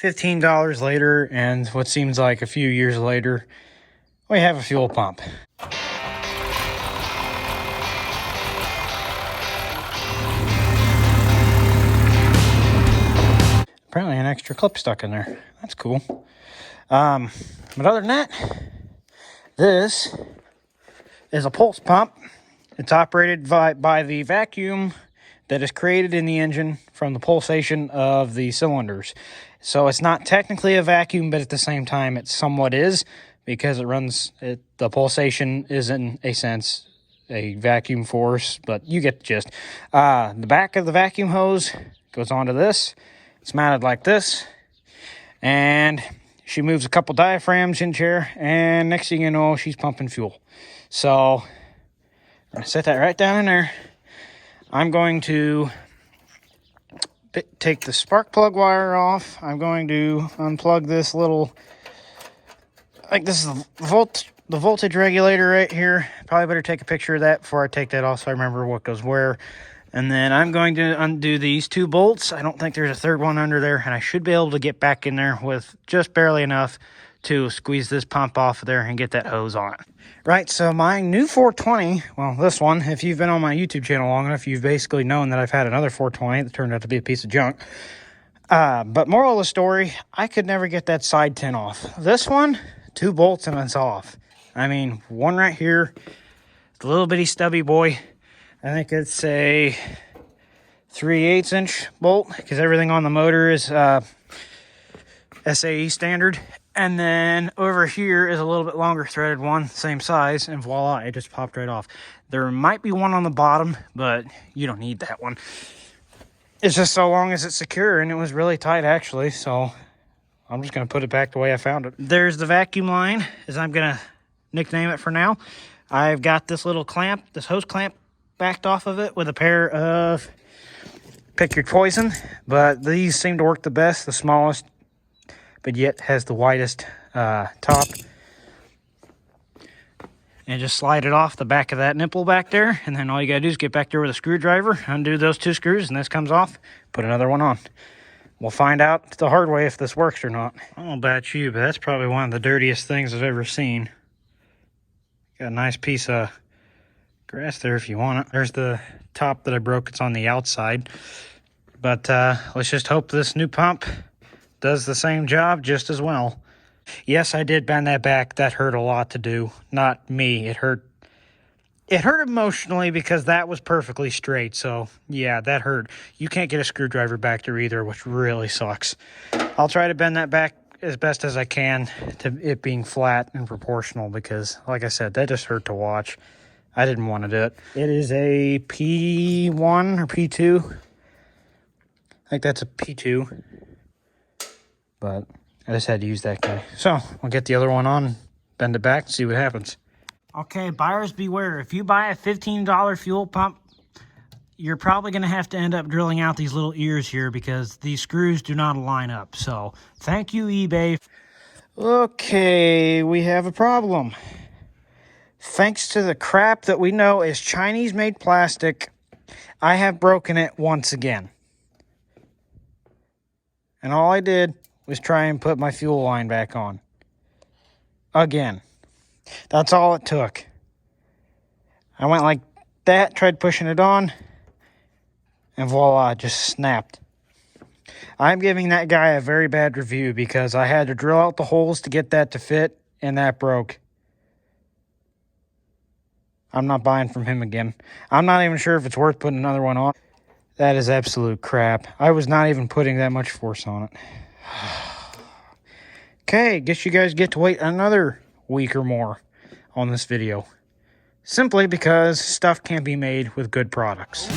$15 later, and what seems like a few years later, we have a fuel pump. Apparently an extra clip stuck in there. That's cool. But other than that, this is a pulse pump. It's operated by the vacuum that is created in the engine from the pulsation of the cylinders. So it's not technically a vacuum, but at the same time it somewhat is, because the pulsation is in a sense a vacuum force, but you get the gist. The back of the vacuum hose goes onto this. It's mounted like this, and she moves a couple diaphragms in here, and next thing you know, she's pumping fuel. So I'm going to set that right down in there. I'm going to take the spark plug wire off. I'm going to unplug this little, like this is the voltage regulator right here. Probably better take a picture of that before I take that off so I remember what goes where. And then I'm going to undo these 2 bolts. I don't think there's a third one under there, and I should be able to get back in there with just barely enough to squeeze this pump off of there and get that hose on. Right, so my new 420, well, this one, if you've been on my YouTube channel long enough, you've basically known that I've had another 420 that turned out to be a piece of junk. But moral of the story, I could never get that side tin off. This one, 2 bolts and it's off. I mean, one right here, the little bitty stubby boy. I think it's a 3/8 inch bolt, because everything on the motor is SAE standard. And then over here is a little bit longer threaded one, same size, and voila, it just popped right off. There might be one on the bottom, but you don't need that one. It's just so long as it's secure, and it was really tight actually, so I'm just going to put it back the way I found it. There's the vacuum line, as I'm going to nickname it for now. I've got this little clamp, this hose clamp, backed off of it with a pair of, pick your poison, but these seem to work the best, the smallest, but yet has the widest top. And just slide it off the back of that nipple back there, and then all you gotta do is get back there with a screwdriver, undo those 2 screws, and this comes off, put another one on. We'll find out the hard way if this works or not. I don't know about you, but that's probably one of the dirtiest things I've ever seen. Got a nice piece of grass there if you want it. There's the top that I broke. It's on the outside. But let's just hope this new pump does the same job just as well. Yes, I did bend that back. That hurt a lot to do. Not me. It hurt. It hurt emotionally because that was perfectly straight. So, yeah, that hurt. You can't get a screwdriver back there either, which really sucks. I'll try to bend that back as best as I can to it being flat and proportional because, like I said, that just hurt to watch. I didn't want to do it. It is a P1 or P2. I think that's a P2. But I just had to use that guy. So we'll get the other one on, bend it back, and see what happens. Okay, buyers beware. If you buy a $15 fuel pump, you're probably going to have to end up drilling out these little ears here because these screws do not line up. So thank you, eBay. Okay, we have a problem. Thanks to the crap that we know is Chinese-made plastic, I have broken it once again. And all I did was try and put my fuel line back on. Again. That's all it took. I went like that, tried pushing it on, and voila, it just snapped. I'm giving that guy a very bad review because I had to drill out the holes to get that to fit, and that broke. I'm not buying from him again. I'm not even sure if it's worth putting another one on. That is absolute crap. I was not even putting that much force on it. Okay, guess you guys get to wait another week or more on this video. Simply because stuff can't be made with good products.